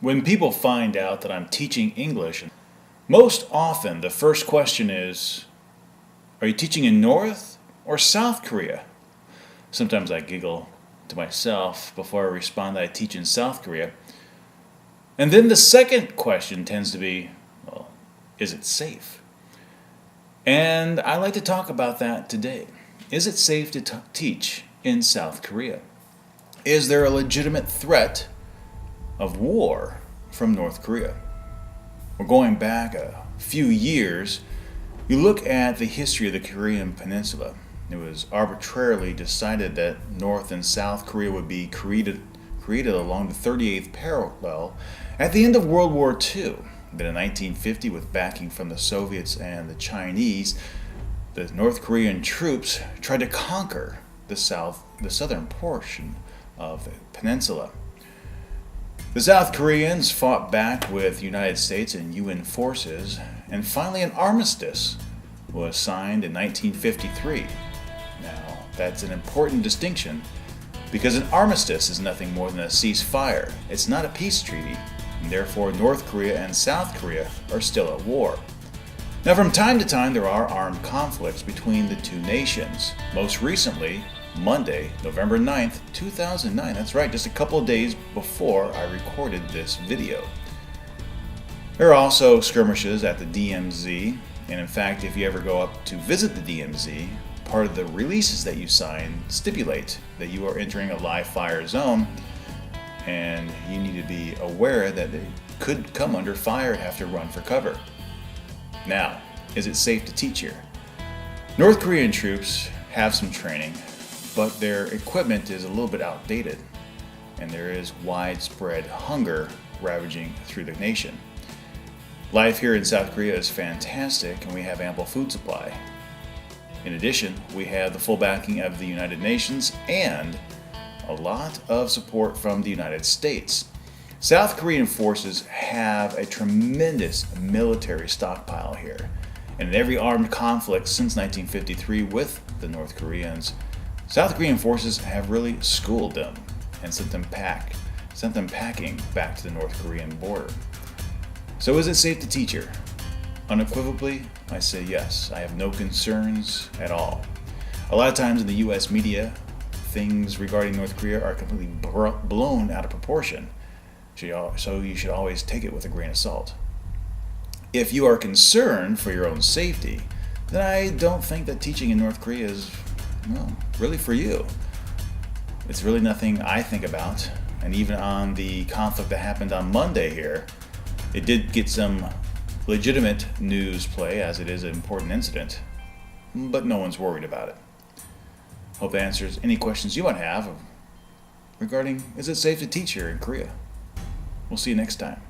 When people find out that I'm teaching English, most often the first question is, are you teaching in North or South Korea? Sometimes I giggle to myself before I respond that I teach in South Korea. And then the second question tends to be, well, is it safe? And I like to talk about that today. Is it safe to teach in South Korea? Is there a legitimate threat of war from North Korea? We're going back a few years. You look at the history of the Korean Peninsula. It was arbitrarily decided that North and South Korea would be created along the 38th parallel at the end of World War II. Then in 1950, with backing from the Soviets and the Chinese, the North Korean troops tried to conquer the southern portion of the peninsula. The South Koreans fought back with United States and UN forces, and finally an armistice was signed in 1953. Now, that's an important distinction because an armistice is nothing more than a ceasefire. It's not a peace treaty, and therefore North Korea and South Korea are still at war. Now, from time to time, there are armed conflicts between the two nations. Most recently, Monday, November 9th, 2009. That's right, just a couple of days before I recorded this video. There are also skirmishes at the DMZ, and in fact, if you ever go up to visit the DMZ, part of the releases that you sign stipulate that you are entering a live fire zone, and you need to be aware that they could come under fire and have to run for cover. Now, is it safe to teach here? North Korean troops have some training, but their equipment is a little bit outdated, and there is widespread hunger ravaging through the nation. Life here in South Korea is fantastic, and we have ample food supply. In addition, we have the full backing of the United Nations and a lot of support from the United States. South Korean forces have a tremendous military stockpile here, and in every armed conflict since 1953 with the North Koreans, South Korean forces have really schooled them and sent them packing back to the North Korean border. So is it safe to teach here? Unequivocally, I say yes. I have no concerns at all. A lot of times in the US media, things regarding North Korea are completely blown out of proportion. So you should always take it with a grain of salt. If you are concerned for your own safety, then I don't think that teaching in North Korea is, well, really for you. It's really nothing I think about. And even on the conflict that happened on Monday here, it did get some legitimate news play as it is an important incident, but no one's worried about it. Hope that answers any questions you might have regarding is it safe to teach here in Korea. We'll see you next time.